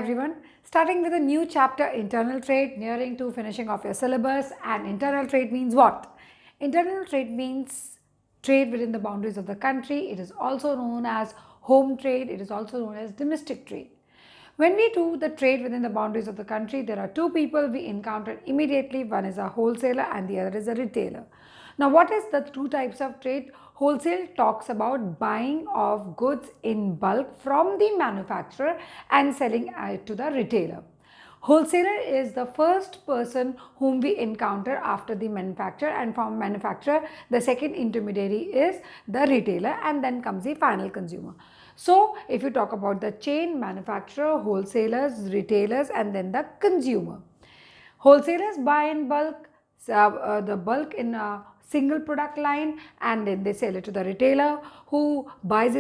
Everyone, starting with a new chapter, internal trade, nearing to finishing off your syllabus. And internal trade means what? Internal trade means trade within the boundaries of the country. It is also known as home trade. It is also known as domestic trade. When we do the trade within the boundaries of the country, there are two people we encounter immediately. One is a wholesaler and the other is a retailer. Now, what is the two types of trade? Wholesale talks about buying of goods in bulk from the manufacturer and selling it to the retailer. Wholesaler is the first person whom we encounter after the manufacturer, and from manufacturer the second intermediary is the retailer, and then comes the final consumer. So if you talk about the chain, manufacturer, wholesalers, retailers, and then the consumer. Wholesalers buy in bulk, the bulk in a single product line, and then they sell it to the retailer who buys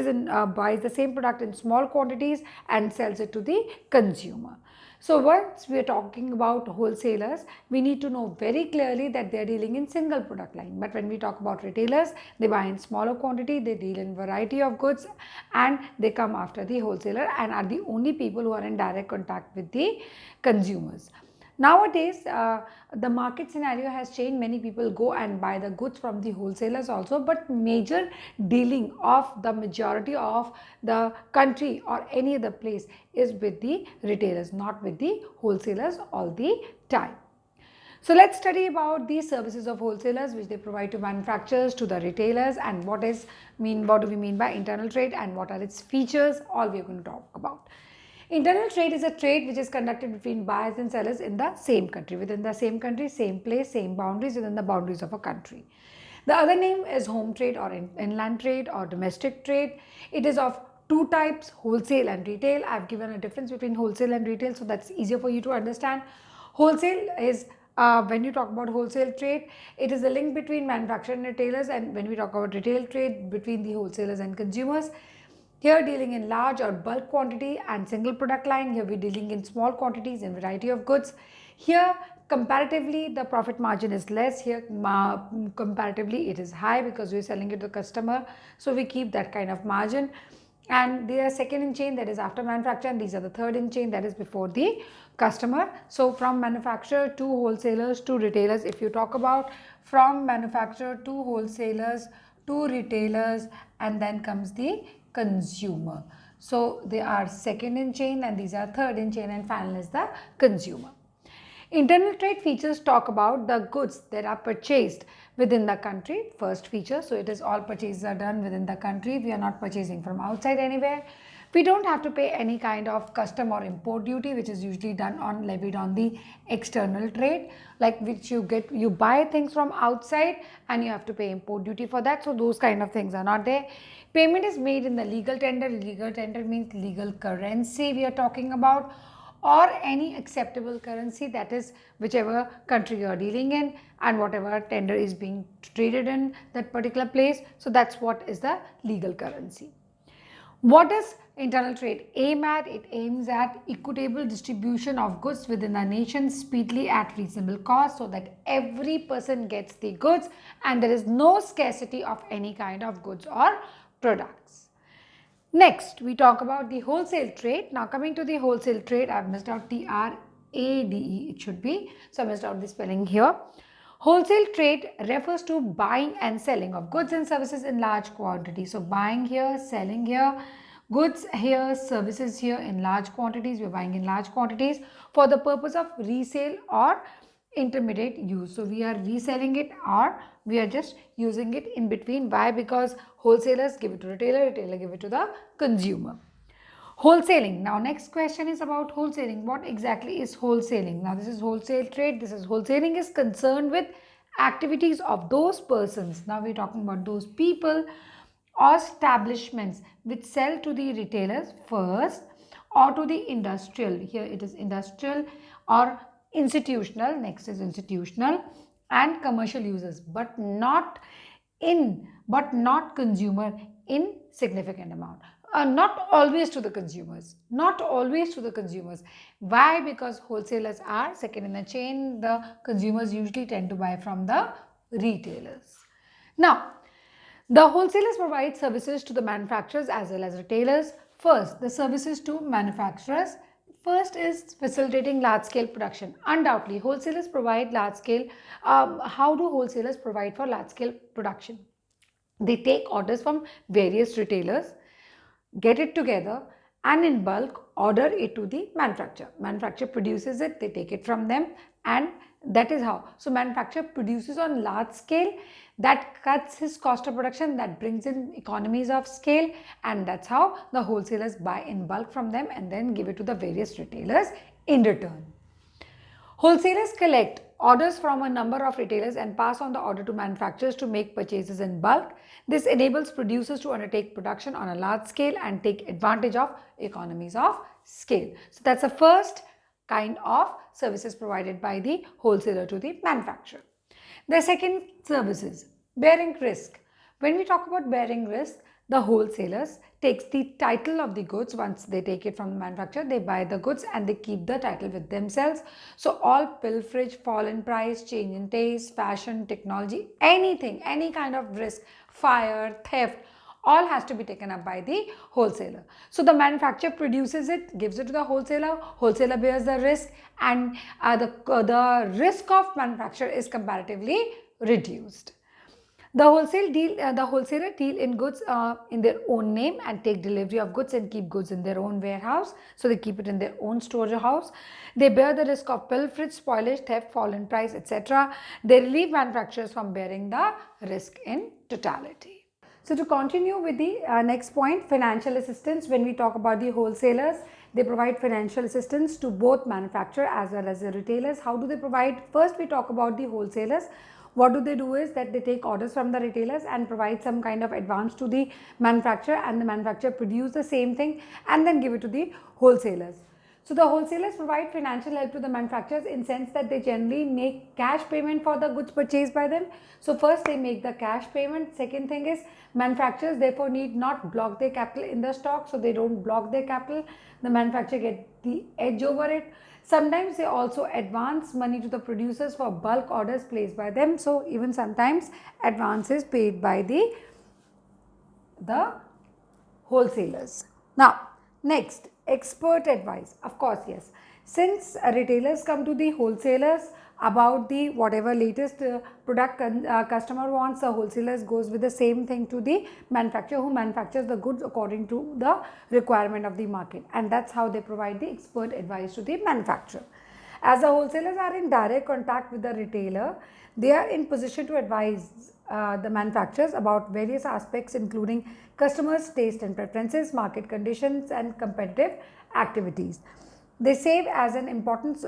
buys the same product in small quantities and sells it to the consumer. So once we are talking about wholesalers, we need to know very clearly that they are dealing in single product line. But when we talk about retailers, they buy in smaller quantity, they deal in variety of goods, and they come after the wholesaler and are the only people who are in direct contact with the consumers. Nowadays, the market scenario has changed. Many people go and buy the goods from the wholesalers also, but major dealing of the majority of the country or any other place is with the retailers, not with the wholesalers all the time. So let's study about the services of wholesalers which they provide to manufacturers, to the retailers, and what do we mean by internal trade and what are its features, all we are going to talk about. Internal trade is a trade which is conducted between buyers and sellers in the same country, within the same country, same place, same boundaries, within the boundaries of a country. The other name is home trade or inland trade or domestic trade. It is of two types, wholesale and retail. I have given a difference between wholesale and retail, so that's easier for you to understand. Wholesale is when you talk about wholesale trade, it is a link between manufacturer and retailers, and when we talk about retail trade, between the wholesalers and consumers. Here dealing in large or bulk quantity and single product line. Here we are dealing in small quantities and variety of goods. Here comparatively the profit margin is less. Here comparatively it is high because we are selling it to the customer. So we keep that kind of margin. And they are second in chain, that is after manufacture, and these are the third in chain, that is before the customer. So from manufacturer to wholesalers to retailers, if you talk about from manufacturer to wholesalers to retailers, and then comes the consumer. So they are second in chain and these are third in chain, and final is the consumer. Internal trade features talk about the goods that are purchased within the country. First feature, so it is all purchases are done within the country. We are not purchasing from outside anywhere. We don't have to pay any kind of custom or import duty, which is usually levied on the external trade, like which you buy things from outside and you have to pay import duty for that. So those kind of things are not there. Payment is made in the legal tender. Legal tender means legal currency we are talking about, or any acceptable currency, that is whichever country you are dealing in and whatever tender is being traded in that particular place. So that's what is the legal currency. What does internal trade aim at? It aims at equitable distribution of goods within the nation speedily at reasonable cost, so that every person gets the goods and there is no scarcity of any kind of goods or products. Next, we talk about the wholesale trade. Now coming to the wholesale trade, I have missed out TRADE, it should be. So I missed out the spelling here. Wholesale trade refers to buying and selling of goods and services in large quantity. So buying here, selling here, goods here, services here in large quantities. We are buying in large quantities for the purpose of resale or intermediate use. So we are reselling it or we are just using it in between. Why? Because wholesalers give it to retailer, retailer give it to the consumer. Wholesaling. Now next question is about wholesaling. What exactly is wholesaling? Now this is wholesale trade. This is wholesaling is concerned with activities of those persons. Now we are talking about those people or establishments which sell to the retailers first or to the industrial. Here it is industrial or institutional. Next is institutional and commercial users, but not consumer in significant amount. Not always to the consumers. Not always to the consumers. Why? Because wholesalers are second in the chain. The consumers usually tend to buy from the retailers. Now, the wholesalers provide services to the manufacturers as well as retailers. First, the services to manufacturers. First is facilitating large scale production. Undoubtedly, wholesalers provide large scale. How do wholesalers provide for large scale production? They take orders from various retailers, get it together, and in bulk order it to the manufacturer. Manufacturer produces it, they take it from them, and that is how. So manufacturer produces on large scale, that cuts his cost of production, that brings in economies of scale, and that's how the wholesalers buy in bulk from them and then give it to the various retailers in return. Wholesalers collect orders from a number of retailers and pass on the order to manufacturers to make purchases in bulk. This enables producers to undertake production on a large scale and take advantage of economies of scale. So that's the first kind of services provided by the wholesaler to the manufacturer. The second service is bearing risk. When we talk about bearing risk, the wholesalers takes the title of the goods. Once they take it from the manufacturer, they buy the goods and they keep the title with themselves. So all pilferage, fall in price, change in taste, fashion, technology, anything, any kind of risk, fire, theft, all has to be taken up by the wholesaler. So the manufacturer produces it, gives it to the wholesaler, wholesaler bears the risk, and the risk of manufacturer is comparatively reduced. The wholesaler deal in goods in their own name and take delivery of goods and keep goods in their own warehouse. So they keep it in their own storehouse. They bear the risk of pilferage, spoilage, theft, fall in price, etc. They relieve manufacturers from bearing the risk in totality. So to continue with the next point, financial assistance. When we talk about the wholesalers, they provide financial assistance to both manufacturer as well as the retailers. How do they provide? First, we talk about the wholesalers. What do they do is that they take orders from the retailers and provide some kind of advance to the manufacturer, and the manufacturer produce the same thing and then give it to the wholesalers. So the wholesalers provide financial help to the manufacturers in sense that they generally make cash payment for the goods purchased by them. So first they make the cash payment. Second thing is manufacturers therefore need not block their capital in the stock, so they don't block their capital. The manufacturer get the edge over it. Sometimes they also advance money to the producers for bulk orders placed by them. So even sometimes advance is paid by the wholesalers. Now next, expert advice. Of course, yes. Since retailers come to the wholesalers about the whatever latest product customer wants, the wholesalers goes with the same thing to the manufacturer who manufactures the goods according to the requirement of the market, and that's how they provide the expert advice to the manufacturer. As the wholesalers are in direct contact with the retailer, they are in position to advise the manufacturers about various aspects including customers' taste and preferences, market conditions, and competitive activities. They serve as an important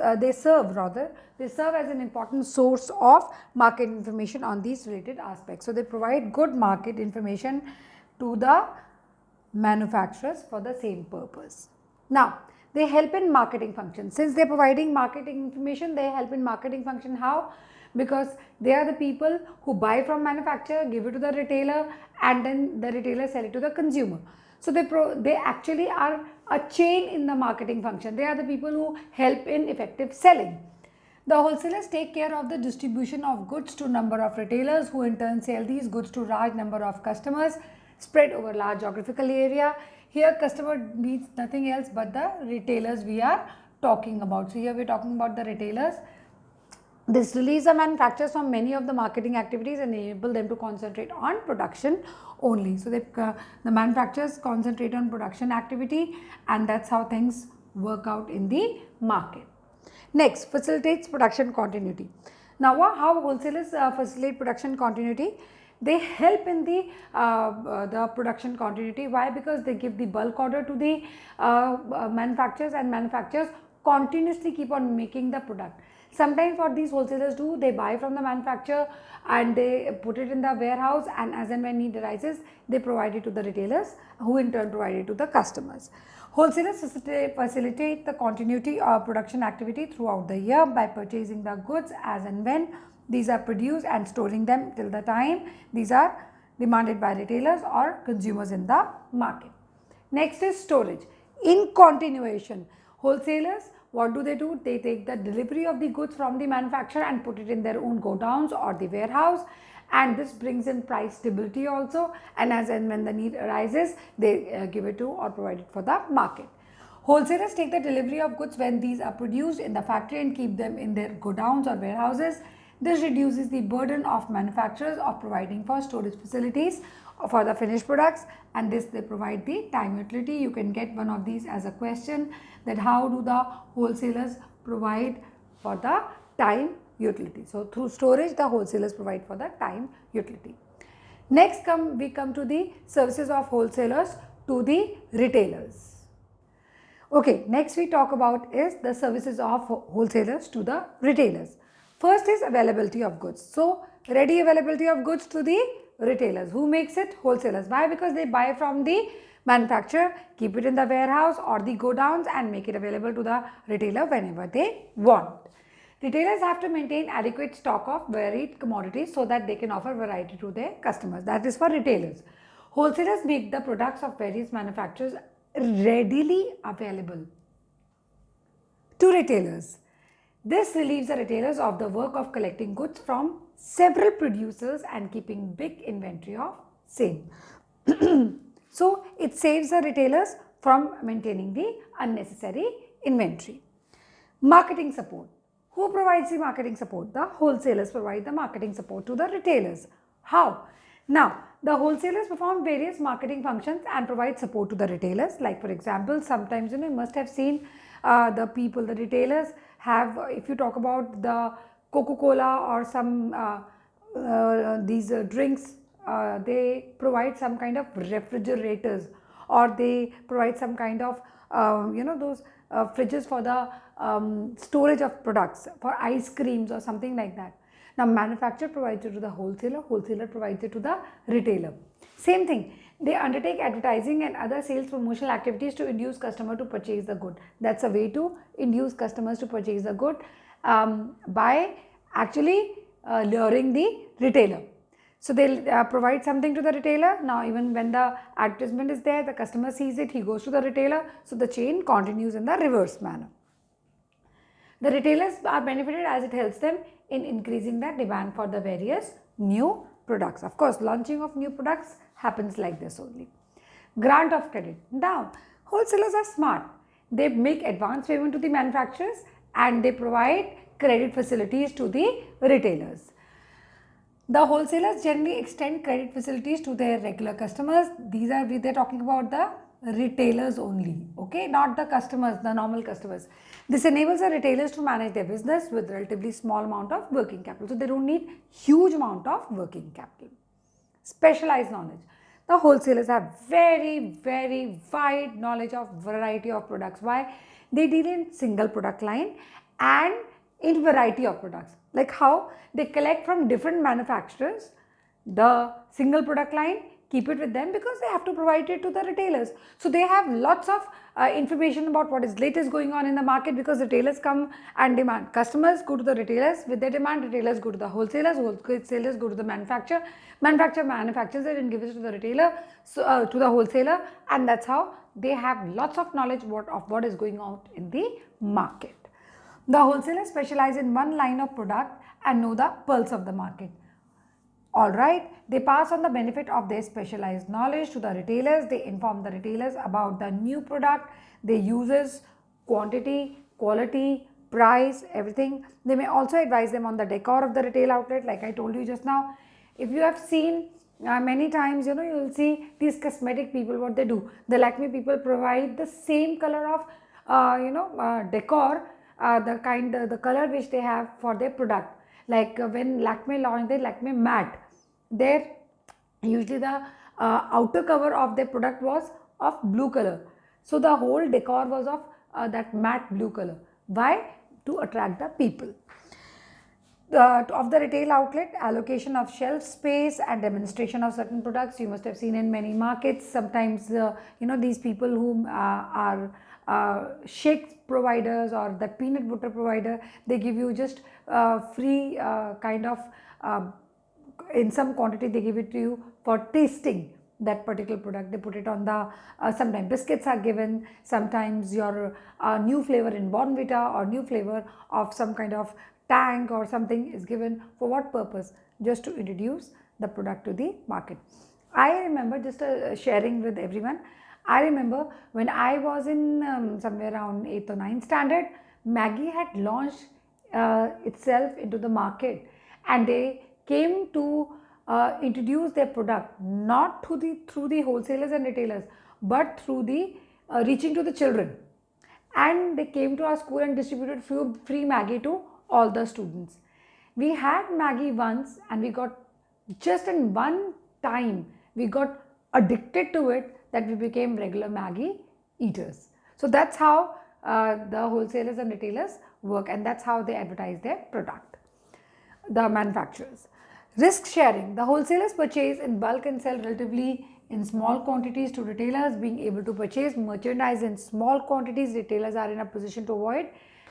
source of market information on these related aspects. So they provide good market information to the manufacturers for the same purpose. Now they help in marketing function. Since they are providing marketing information, they help in marketing function. How? Because they are the people who buy from manufacturer, give it to the retailer, and then the retailer sell it to the consumer. So they actually are a chain in the marketing function. They are the people who help in effective selling. The wholesalers take care of the distribution of goods to number of retailers who in turn sell these goods to large number of customers spread over large geographical area. Here customer means nothing else but the retailers we are talking about. So here we are talking about the retailers. This relieves the manufacturers from many of the marketing activities and enable them to concentrate on production only. So the manufacturers concentrate on production activity, and that's how things work out in the market. Next, facilitates production continuity. Now how wholesalers facilitate production continuity? They help in the production continuity. Why? Because they give the bulk order to the manufacturers, and manufacturers continuously keep on making the product. Sometimes what these wholesalers do, they buy from the manufacturer and they put it in the warehouse, and as and when need arises, they provide it to the retailers who in turn provide it to the customers. Wholesalers facilitate the continuity of production activity throughout the year by purchasing the goods as and when these are produced and storing them till the time these are demanded by retailers or consumers in the market. Next is storage. In continuation, wholesalers, what do? They take the delivery of the goods from the manufacturer and put it in their own godowns or the warehouse, and this brings in price stability also, and as and when the need arises, they give it to or provide it for the market. Wholesalers take the delivery of goods when these are produced in the factory and keep them in their godowns or warehouses. This reduces the burden of manufacturers of providing for storage facilities for the finished products, and this they provide the time utility. You can get one of these as a question, that how do the wholesalers provide for the time utility. So through storage the wholesalers provide for the time utility. Next we come to the services of wholesalers to the retailers. Okay, next we talk about is the services of wholesalers to the retailers. First is availability of goods. So ready availability of goods to the retailers. Who makes it? Wholesalers. Why? Because they buy from the manufacturer, keep it in the warehouse or the godowns and make it available to the retailer whenever they want. Retailers have to maintain adequate stock of varied commodities so that they can offer variety to their customers. That is for retailers. Wholesalers make the products of various manufacturers readily available to retailers. This relieves the retailers of the work of collecting goods from several producers and keeping big inventory of same. So it saves the retailers from maintaining the unnecessary inventory. Marketing support. Who provides the marketing support? The wholesalers provide the marketing support to the retailers. How? Now, the wholesalers perform various marketing functions and provide support to the retailers. Like for example, sometimes you must have seen the retailers have, if you talk about the Coca-Cola or some these drinks, they provide some kind of refrigerators, or they provide some kind of those fridges for the storage of products, for ice creams or something like that. Now manufacturer provides it to the wholesaler, wholesaler provides it to the retailer. Same thing, they undertake advertising and other sales promotional activities to induce customer to purchase the good. That's a way to induce customers to purchase the good, by actually luring the retailer. So they'll provide something to the retailer. Now even when the advertisement is there, the customer sees it, he goes to the retailer. So the chain continues in the reverse manner. The retailers are benefited as it helps them in increasing the demand for the various new products. Of course, launching of new products happens like this only. Grant of credit. Now, wholesalers are smart. They make advance payment to the manufacturers and they provide credit facilities to the retailers. The wholesalers generally extend credit facilities to their regular customers. They're talking about the retailers only, okay, not the customers, the normal customers. This enables the retailers to manage their business with relatively small amount of working capital. So they don't need huge amount of working capital. Specialized knowledge. The wholesalers have very wide knowledge of variety of products. Why? They deal in single product line and in variety of products. Like how they collect from different manufacturers the single product line, keep it with them because they have to provide it to the retailers. So they have lots of information about what is latest going on in the market, because retailers come and demand. Customers go to the retailers with their demand, retailers go to the wholesalers, wholesalers go to the manufacturer, manufacturer manufactures it and gives it to the retailer, so to the wholesaler, and that's how they have lots of knowledge of what is going on in the market. The wholesalers specialize in one line of product and know the pulse of the market. Alright, they pass on the benefit of their specialized knowledge to the retailers. They inform the retailers about the new product, their uses, quantity, quality, price, everything. They may also advise them on the decor of the retail outlet, like I told you just now. If you have seen many times, you will see these cosmetic people, what they do. The Lakme people provide the same color of decor, the color which they have for their product. Like when Lakme launched their Lakme matte, there usually the outer cover of their product was of blue color. So the whole decor was of that matte blue color. Why? To attract the people. Of the retail outlet, allocation of shelf space and demonstration of certain products. You must have seen in many markets. Sometimes these people who are shake providers or the peanut butter provider, they give you just free kind of in some quantity, they give it to you for tasting that particular product. They put it on the sometimes biscuits are given, sometimes your new flavor in Bonvita or new flavor of some kind of tank or something is given. For what purpose? Just to introduce the product to the market. I remember just sharing with everyone, I remember when I was in somewhere around 8th or 9th standard, Maggie had launched itself into the market, and they came to introduce their product not through the wholesalers and retailers, but through the reaching to the children. And they came to our school and distributed few free Maggie to all the students. We had Maggie once, and we got, just in one time, we got addicted to it that we became regular Maggie eaters. So that's how the wholesalers and retailers work, and that's how they advertise their product, the manufacturers. Risk sharing. The wholesalers purchase in bulk and sell relatively in small quantities to retailers. Being able to purchase merchandise in small quantities, retailers are in a position to avoid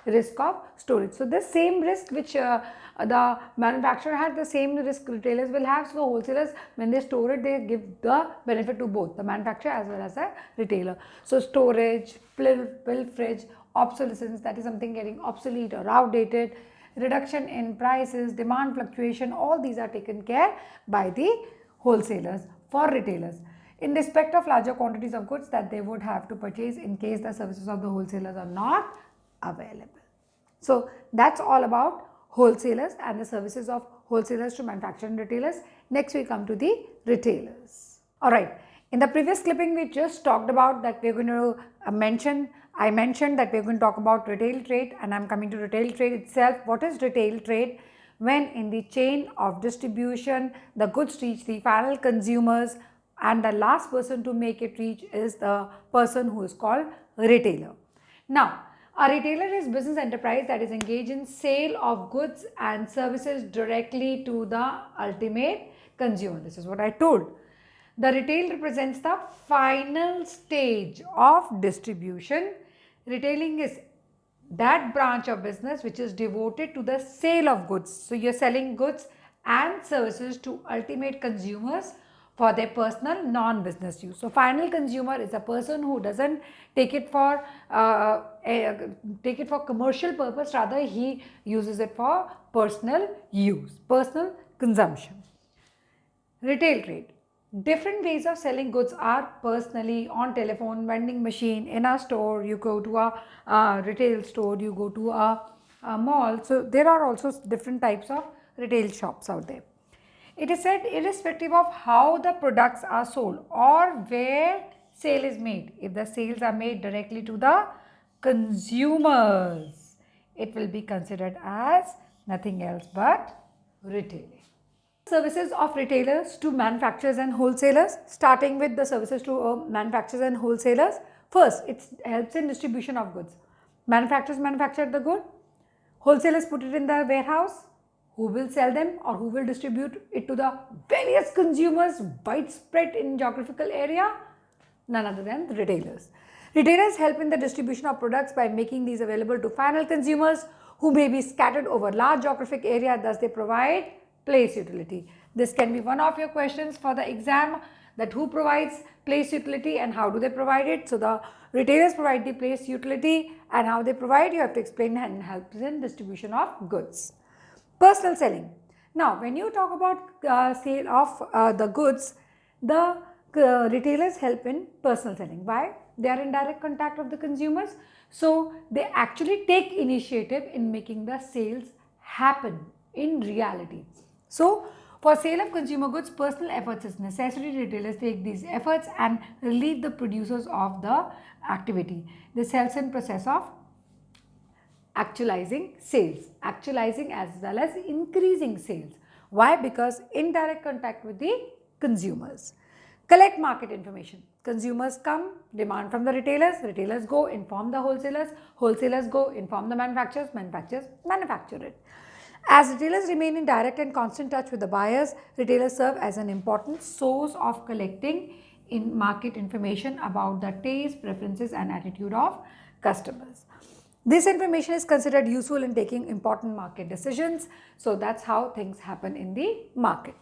risk of storage. So the same risk which the manufacturer had, the same risk retailers will have. So the wholesalers, when they store it, they give the benefit to both the manufacturer as well as the retailer. So storage, pilferage, obsolescence, that is something getting obsolete or outdated, reduction in prices, demand fluctuation, all these are taken care by the wholesalers for retailers in respect of larger quantities of goods that they would have to purchase in case the services of the wholesalers are not available. So that's all about wholesalers and the services of wholesalers to manufacturers and retailers. Next we come to the retailers. Alright, in the previous clipping we just talked about that we're going to I mentioned that we're going to talk about retail trade, and I'm coming to retail trade itself. What is retail trade? When in the chain of distribution the goods reach the final consumers, and the last person to make it reach is the person who is called retailer. Now, a retailer is business enterprise that is engaged in sale of goods and services directly to the ultimate consumer. This is what I told. The retail represents the final stage of distribution. Retailing is that branch of business which is devoted to the sale of goods. So you're selling goods and services to ultimate consumers for their personal non-business use. So final consumer is a person who doesn't take it for commercial purpose, rather he uses it for personal use, personal consumption. Retail trade. Different ways of selling goods are personally, on telephone, vending machine, in a store, you go to a retail store, you go to a mall. So there are also different types of retail shops out there. It is said irrespective of how the products are sold or where sale is made, if the sales are made directly to the consumers, it will be considered as nothing else but retailing. Services of retailers to manufacturers and wholesalers. Starting with the services to manufacturers and wholesalers. First, it helps in distribution of goods. Manufacturers manufacture the good, wholesalers put it in the warehouse. Who will sell them or who will distribute it to the various consumers widespread in geographical area? None other than the retailers. Retailers help in the distribution of products by making these available to final consumers who may be scattered over large geographic area, thus they provide place utility. This can be one of your questions for the exam, that who provides place utility and how do they provide it. So the retailers provide the place utility, and how they provide, you have to explain, and help in distribution of goods. Personal selling. Now when you talk about sale of the goods, the retailers help in personal selling. Why? They are in direct contact with the consumers, so they actually take initiative in making the sales happen in reality. So for sale of consumer goods, personal efforts is necessary. Retailers take these efforts and relieve the producers of the activity. This helps in process of actualizing sales, actualizing as well as increasing sales. Why? Because indirect contact with the consumers. Collect market information. Consumers come, demand from the retailers, retailers go, inform the wholesalers, wholesalers go, inform the manufacturers, manufacturers manufacture it. As retailers remain in direct and constant touch with the buyers, retailers serve as an important source of collecting in market information about the taste, preferences and attitude of customers. This information is considered useful in taking important market decisions. So that's how things happen in the market.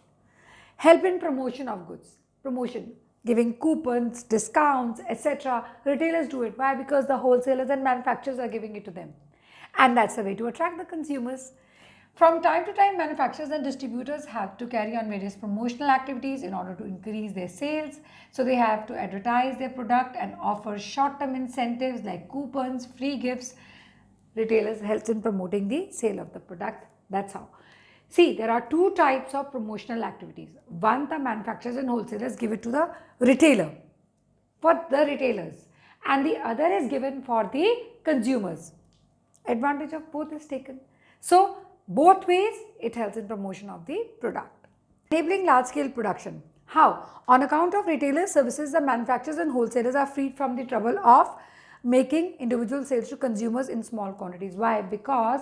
Help in promotion of goods. Promotion, giving coupons, discounts, etc. Retailers do it. Why? Because the wholesalers and manufacturers are giving it to them. And that's a way to attract the consumers. From time to time, manufacturers and distributors have to carry on various promotional activities in order to increase their sales. So they have to advertise their product and offer short-term incentives like coupons, free gifts. Retailers helps in promoting the sale of the product. That's how. See, there are two types of promotional activities. One, the manufacturers and wholesalers give it to the retailer, for the retailers, and the other is given for the consumers. Advantage of both is taken. So, both ways it helps in promotion of the product. Enabling large scale production. How? On account of retailer services, the manufacturers and wholesalers are freed from the trouble of making individual sales to consumers in small quantities. Why? Because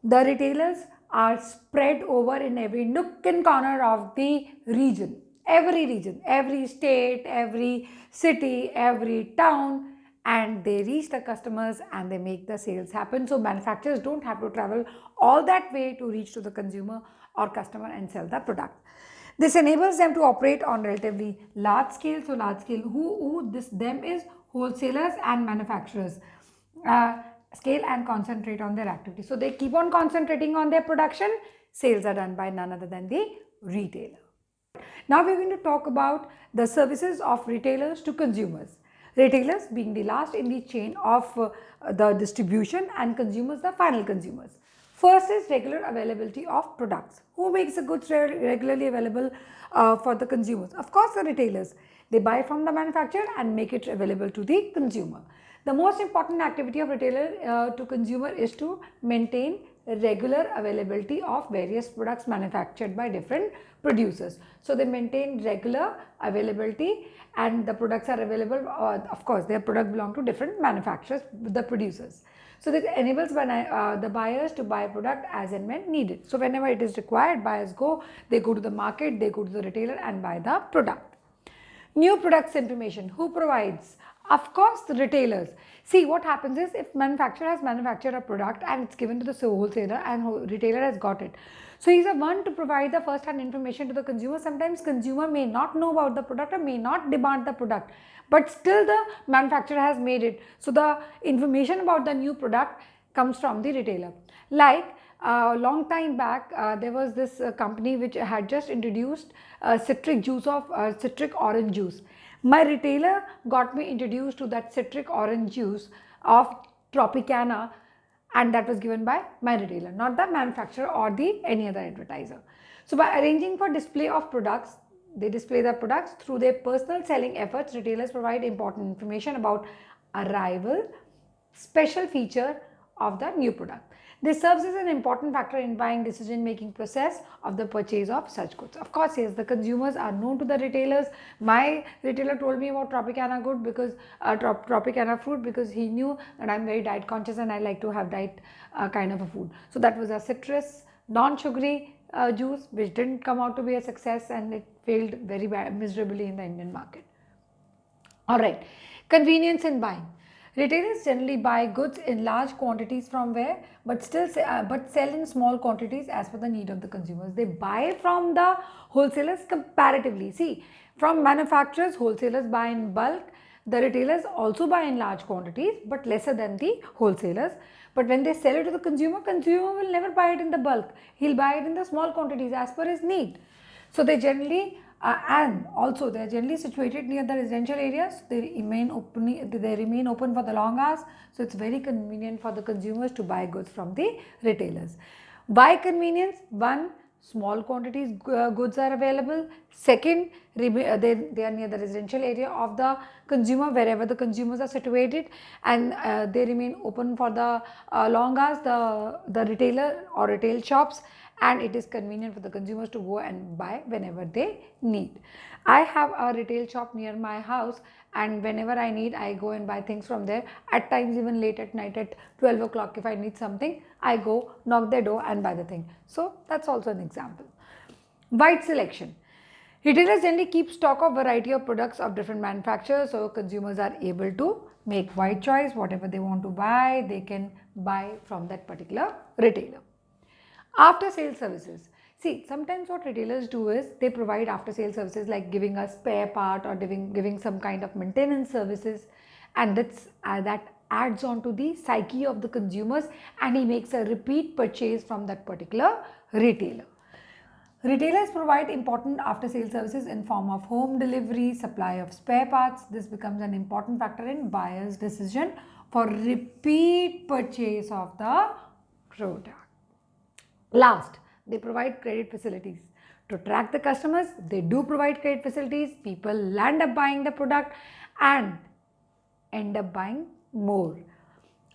the retailers are spread over in every nook and corner of the region. Every state, every city, every town, and they reach the customers and they make the sales happen. So manufacturers don't have to travel all that way to reach to the consumer or customer and sell the product. This enables them to operate on relatively large scale. So large scale, who this them is wholesalers and manufacturers. Scale and concentrate on their activity. So they keep on concentrating on their production. Sales are done by none other than the retailer. Now we're going to talk about the services of retailers to consumers. Retailers being the last in the chain of the distribution and consumers the final consumers. First is regular availability of products. Who makes the goods regularly available for the consumers? Of course, the retailers. They buy from the manufacturer and make it available to the consumer. The most important activity of retailer to consumer is to maintain regular availability of various products manufactured by different producers. So they maintain regular availability and the products are available, of course their product belong to different manufacturers, the producers. So this enables the buyers to buy product as and when needed. So whenever it is required, buyers they go to the market, they go to the retailer and buy the product. New products information. Who provides? Of course, the retailers. See, what happens is if manufacturer has manufactured a product and it's given to the wholesaler and retailer has got it. So he's the one to provide the first-hand information to the consumer. Sometimes consumer may not know about the product or may not demand the product, but still the manufacturer has made it. So the information about the new product comes from the retailer. Like a long time back, there was this company which had just introduced citric juice of citric orange juice. My retailer got me introduced to that citric orange juice of Tropicana, and that was given by my retailer, not the manufacturer or the any other advertiser. So by arranging for display of products, they display the products through their personal selling efforts. Retailers provide important information about arrival, special feature of the new product. This serves as an important factor in buying decision-making process of the purchase of such goods. Of course, yes, the consumers are known to the retailers. My retailer told me about Tropicana good because Tropicana fruit because he knew that I'm very diet conscious and I like to have diet kind of a food. So that was a citrus, non-sugary juice which didn't come out to be a success and it failed very miserably in the Indian market. Alright, convenience in buying. Retailers generally buy goods in large quantities from where, but sell in small quantities as per the need of the consumers. They buy from the wholesalers comparatively. See, from manufacturers, wholesalers buy in bulk. The retailers also buy in large quantities, but lesser than the wholesalers. But when they sell it to the consumer, consumer will never buy it in the bulk. He'll buy it in the small quantities as per his need. So they generally and also they are generally situated near the residential areas. They remain open for the long hours. So it's very convenient for the consumers to buy goods from the retailers. Why convenience? One, small quantities goods are available. Second, they are near the residential area of the consumer wherever the consumers are situated, and they remain open for the long hours, the retailer or retail shops, and it is convenient for the consumers to go and buy whenever they need. I have a retail shop near my house and whenever I need, I go and buy things from there. At times even late at night at 12 o'clock if I need something, I go knock their door and buy the thing. So that's also an example. Wide selection. Retailers generally keep stock of variety of products of different manufacturers, so consumers are able to make wide choice. Whatever they want to buy, they can buy from that particular retailer. After sale services. See, sometimes what retailers do is they provide after sale services like giving a spare part or giving some kind of maintenance services, and that adds on to the psyche of the consumers and he makes a repeat purchase from that particular retailer. Retailers provide important after-sale services in form of home delivery, supply of spare parts. This becomes an important factor in buyer's decision for repeat purchase of the product. Last, they provide credit facilities. To track the customers, they do provide credit facilities. People land up buying the product and end up buying more.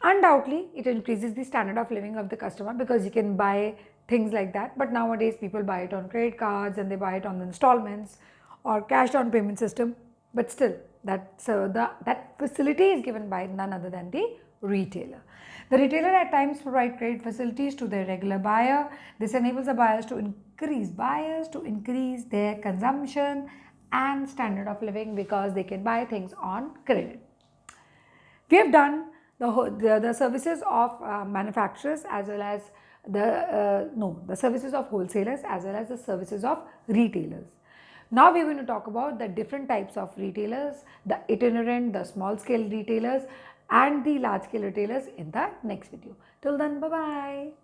Undoubtedly, it increases the standard of living of the customer because you can buy things like that. But nowadays, people buy it on credit cards and they buy it on installments or cash on payment system. But still, that facility is given by none other than the retailer. The retailer at times provide credit facilities to their regular buyer. This enables the buyers to increase their consumption and standard of living because they can buy things on credit. We have done the services of manufacturers as well as the services of wholesalers as well as the services of retailers. Now we are going to talk about the different types of retailers, the itinerant, the small scale retailers and the large scale retailers in the next video. Till then, bye bye.